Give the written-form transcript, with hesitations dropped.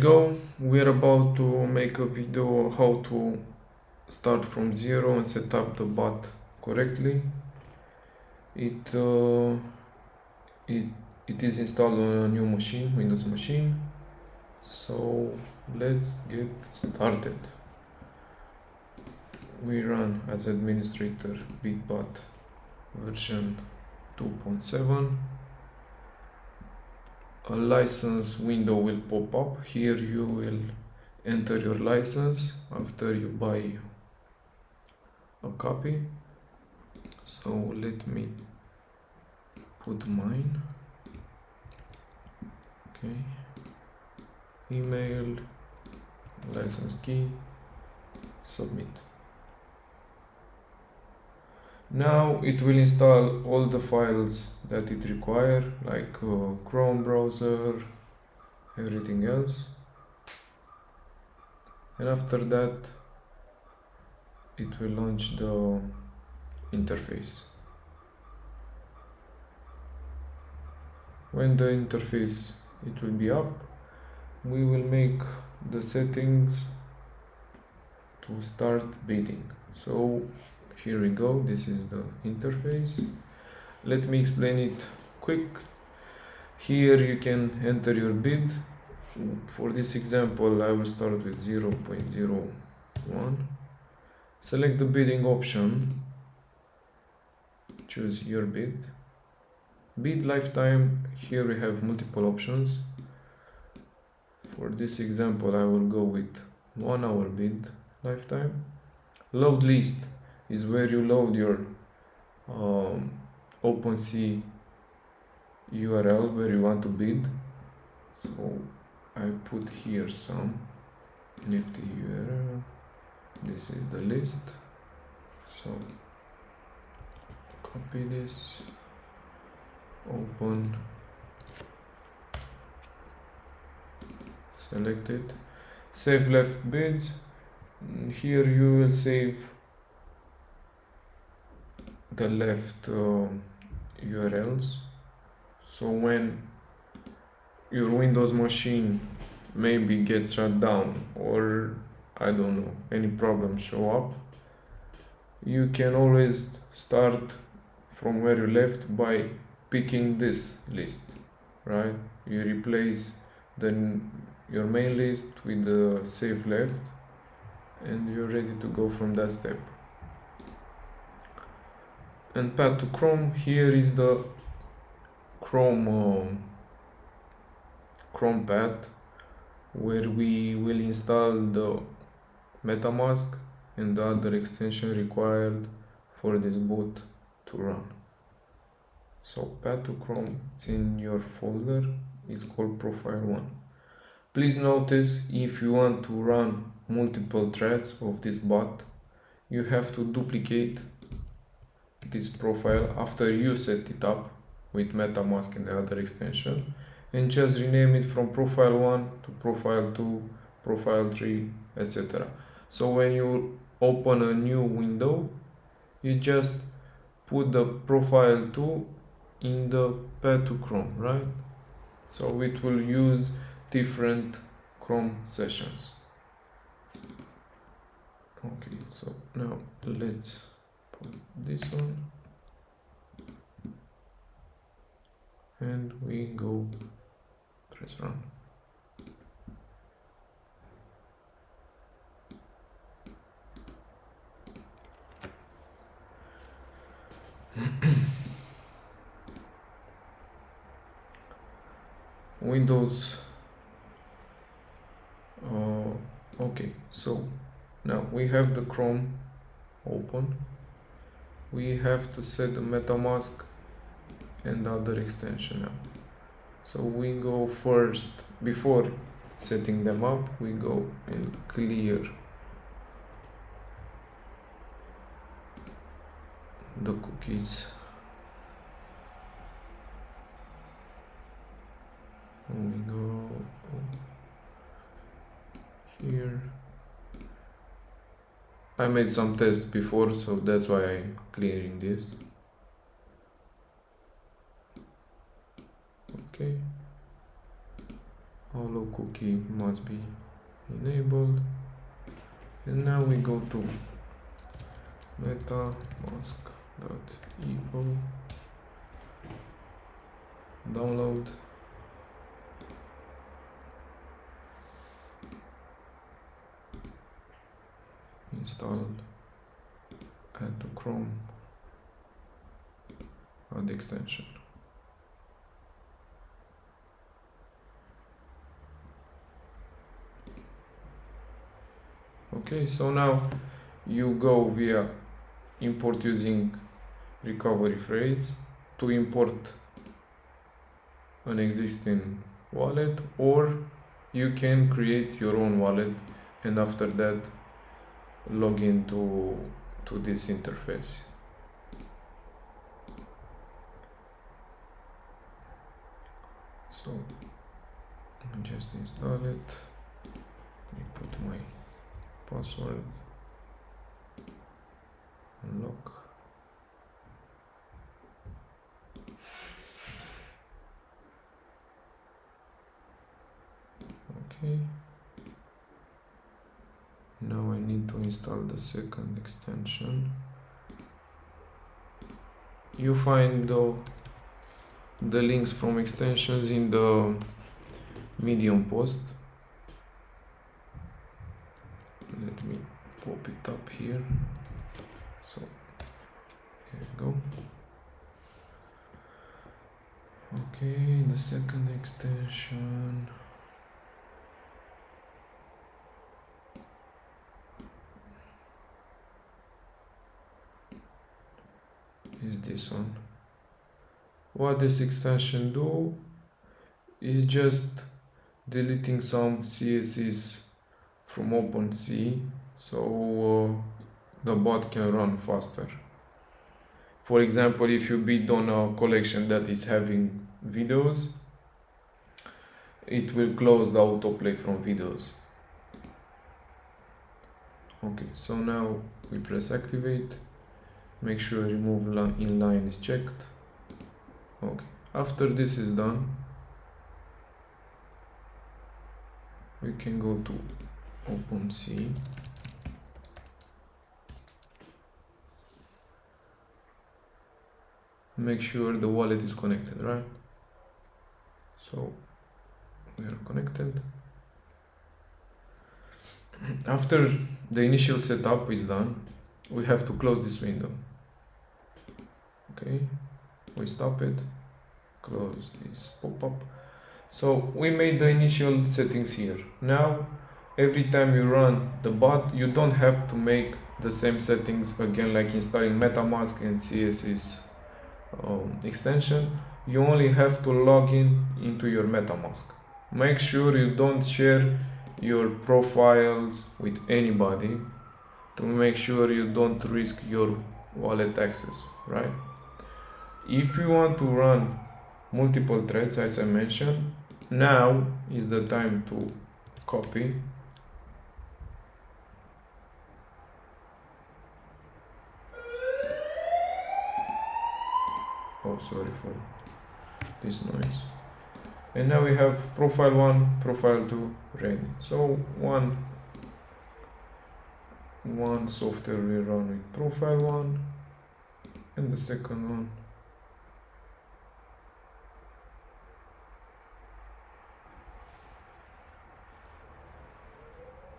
We're about to make a video how to start from zero and set up the bot correctly. It is installed on a new machine, Windows machine. So let's get started. We run as administrator Bitbot version 2.7. A license window will pop up. Here you will enter your license after you buy a copy. So let me put mine. Okay. Email, license key, submit. Now it will install all the files that it requires, like Chrome browser, everything else. And after that, it will launch the interface. When the interface it will be up, we will make the settings to start bidding. So here we go, this is the interface. Let me explain it quick. Here you can enter your bid. For this example, I will start with 0.01. Select the bidding option, choose your bid. Bid lifetime, here we have multiple options. For this example, I will go with 1 hour bid lifetime. Load list is where you load your OpenSea URL where you want to bid. So I put here some nifty URL. This is the list. So copy this, open, select it, save left bids. Here you will save the left URLs. So when your Windows machine maybe gets shut down, or I don't know, any problems show up, you can always start from where you left by picking this list, right? You replace your main list with the save left, and you're ready to go from that step. And path to Chrome, here is the Chrome path where we will install the MetaMask and the other extension required for this boot to run. So path to Chrome, it's in your folder, it's called profile 1. Please notice, if you want to run multiple threads of this bot, you have to duplicate this profile after you set it up with MetaMask and the other extension, and just rename it from profile 1 to profile 2, profile 3, etc. So when you open a new window, you just put the profile 2 in the path to Chrome, right? So it will use different Chrome sessions. Okay, so now let's put this on and we go press run. Windows. Okay, so now we have the Chrome open. We have to set the MetaMask and other extension now. So we go first, before setting them up, we go and clear the cookies. And we go here. I made some tests before, so that's why I'm clearing this. Okay. Allow cookie must be enabled. And now we go to metamask.io, download, install, add to Chrome, add extension. Okay, so now you go via import using recovery phrase to import an existing wallet, or you can create your own wallet and after that log into this interface. So I just install it. Let me put my password, unlock. Okay. Now I need to install the second extension. You find the links from extensions in the Medium post. Let me pop it up here. So here we go. Okay, the second extension is this one. What this extension do is just deleting some CSS from OpenCV, so the bot can run faster. For example, if you bid on a collection that is having videos, it will close the autoplay from videos. Okay, so now we press activate. Make sure remove inline is checked. Okay, after this is done, we can go to OpenCV. Make sure the wallet is connected, right? So we are connected. After the initial setup is done, we have to close this window. Okay, we stop it, close this pop-up. So we made the initial settings here. Now every time you run the bot, you don't have to make the same settings again, like installing MetaMask and CSS extension. You only have to log into your MetaMask. Make sure you don't share your profiles with anybody to make sure you don't risk your wallet access, right? If you want to run multiple threads, as I mentioned, now is the time to copy sorry for this noise. And now we have profile 1, profile 2 ready. So one software will run with profile 1 and the second one